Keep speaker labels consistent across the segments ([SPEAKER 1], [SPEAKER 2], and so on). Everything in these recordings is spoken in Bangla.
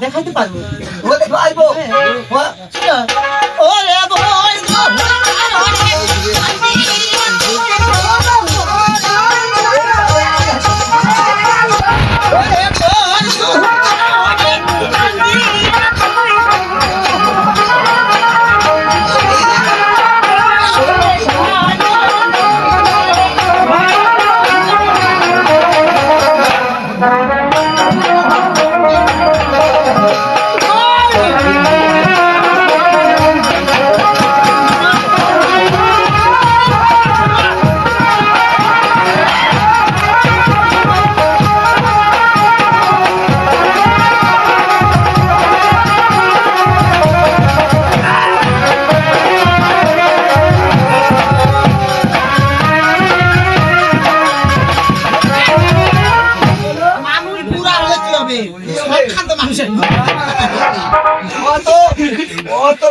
[SPEAKER 1] দেখাইতে পারবো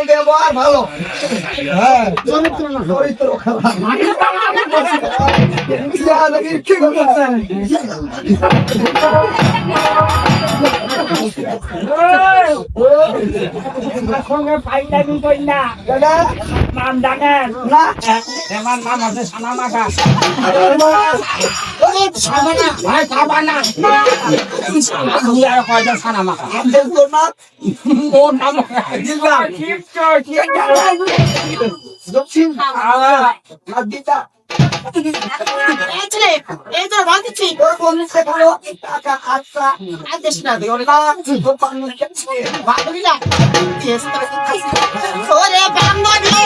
[SPEAKER 1] ব্যবহার ভালো চরিত্র খারাপ
[SPEAKER 2] সঙ্গে ফাইটামি কই না নাম জানেন না আমার নাম আছে সানা মাখা ভাই সাবানা সানা মাখা ওর নাম দক্ষিণ দিতা এই তো বাঁধছি ওর বন্ধুকে ভালো টাকা আচ্ছা আদেশ না দিও না দোকান বাঁধলি না ওরে বান্ধবী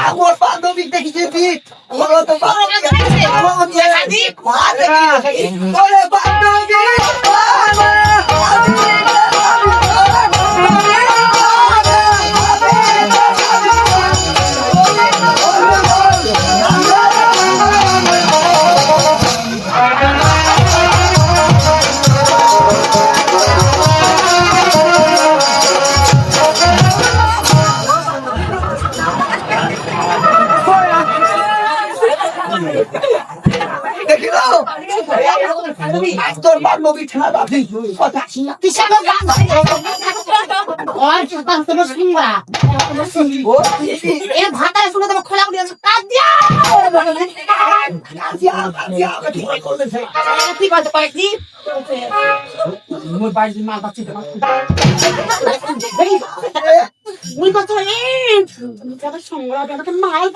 [SPEAKER 2] আমার বান্ধবী দেখেছি তোর বান্ধবী ছাড়া কথা ভাতায় শুনে তোমার খোলা করে কাজ দিয়া কি করতে পারি মাল পাচ্ছি সংগ্রাম মাল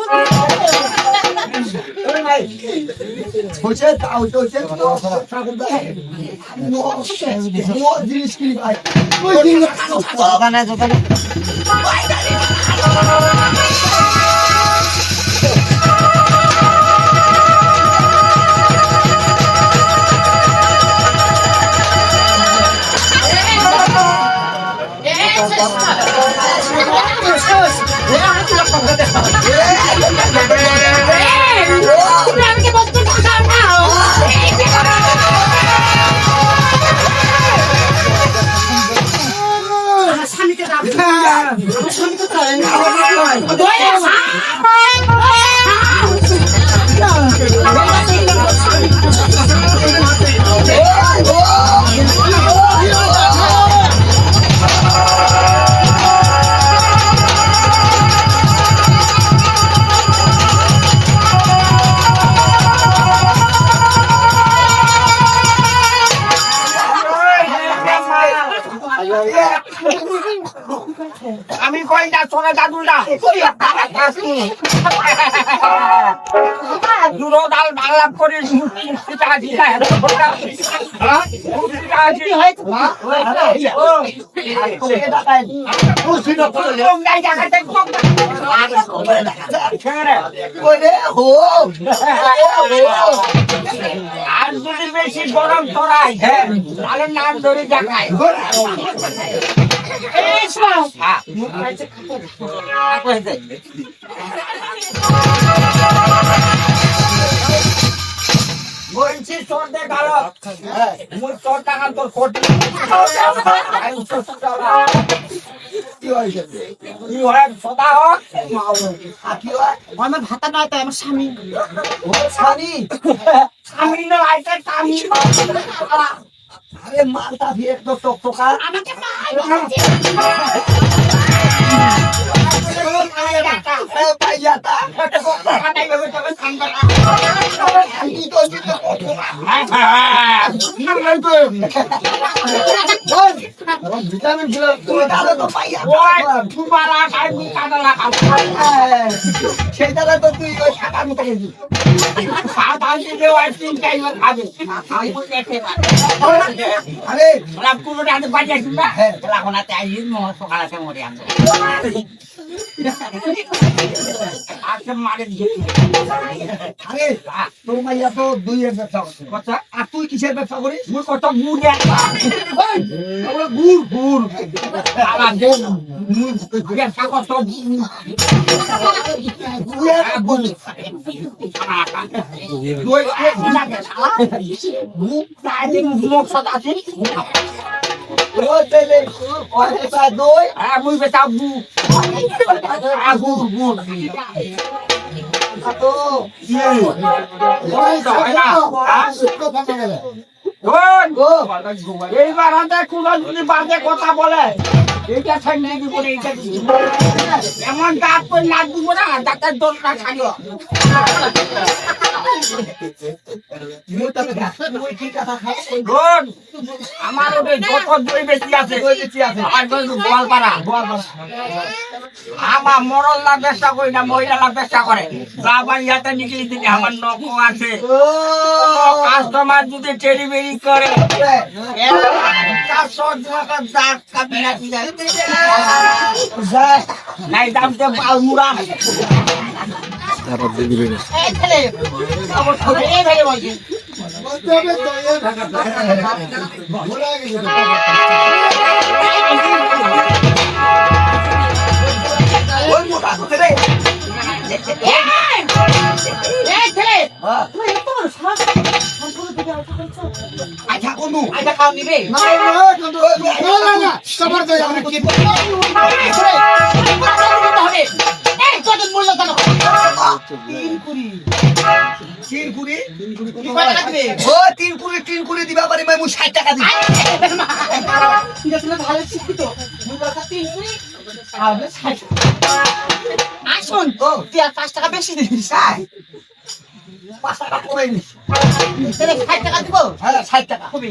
[SPEAKER 2] জিনিস কি ভাই স্বামীকে আমি কই না তোরা দাদু না দুটো ডাল বাংলা করে টাকা দিয়ে আর যদি বেশি গরম ছড়াই তাহলে নাম ধরে দেখায় বলছি তোর দে গালো মুই তোর টাকা তোর কোটি কি হয় সদা হোক
[SPEAKER 1] আমার ভাতা নাই তো আমার স্বামী
[SPEAKER 2] আমি না আইতে আমি
[SPEAKER 1] আরে মালটা দিয়ে একটু টকটকা
[SPEAKER 2] আমাকে
[SPEAKER 1] পাইয়াটা ভিটামিন ছিল তুমি দাদা তো পাইয়া সেই দাদা তো তুই ওই টাকার মতো গেছিস আরে আরে তোর মাইয়া তো দুইয়ের ব্যবসা করছে আর তুই কিসের ব্যবসা করিস
[SPEAKER 2] মুই কত গুড়
[SPEAKER 1] গুড় গুড়
[SPEAKER 2] ব্যবসা কত মুই বেটা বু এইবার হাতে কোনো যদি বাজে কথা বলে এইটা ছেড়ে দিব না এইটা এমন দাঁত করে নাক দিব না দাঁতের দোষটা ছাড়িও আমার ওদের যত দই বেশি আছে আর গোয়ালপাড়া আমার মরল্লা ব্যবসা করি না মহিলারা ব্যবসা করে বাবার ইয়াতে নিকলি দিলে আমার নখ আছে কাস্টমার যদি টেরি বেরি করে 400 টাকা দাগ কাবিনা নাই দামতে বালমুরা আচ্ছা কোনু আচ্ছা খাও নিবে
[SPEAKER 1] না সবার তো আমরা কি
[SPEAKER 2] হবে এই কত মূল্য কত
[SPEAKER 1] 3 কুড়ি
[SPEAKER 2] ও 3 কুড়ি দিবা পারি মই 60 টাকা দিই
[SPEAKER 1] ঠিক আছে ভালো শিক্ষিত মুই কথা 3 কুড়ি আর 60
[SPEAKER 2] আসুন ও তুই আর 5 টাকা বেশি দিবি
[SPEAKER 1] 5 টাকা কমাই নিস
[SPEAKER 2] তাহলে 60 টাকা দিব
[SPEAKER 1] হ্যাঁ 60 টাকা
[SPEAKER 2] হবে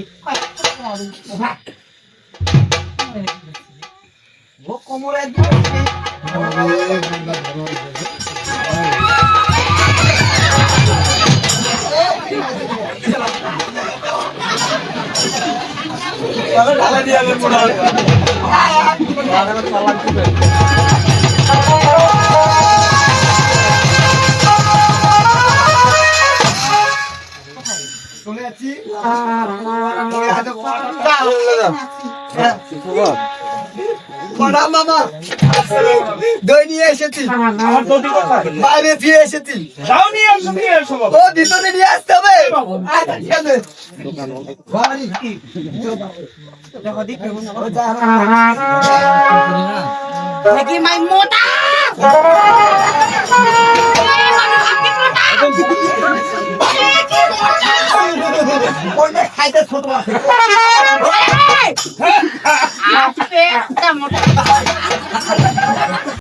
[SPEAKER 1] ও কোমরে ঢালা দিয়ে আমি পড়া শুনেছি মামা দই নিয়ে এসেছি বাইরে দিয়ে এসেছি ও ভিতরে নিয়ে আসতে হবে
[SPEAKER 2] নাকি মাই মোটা
[SPEAKER 1] খাইতে ছোট আছে
[SPEAKER 2] মোটা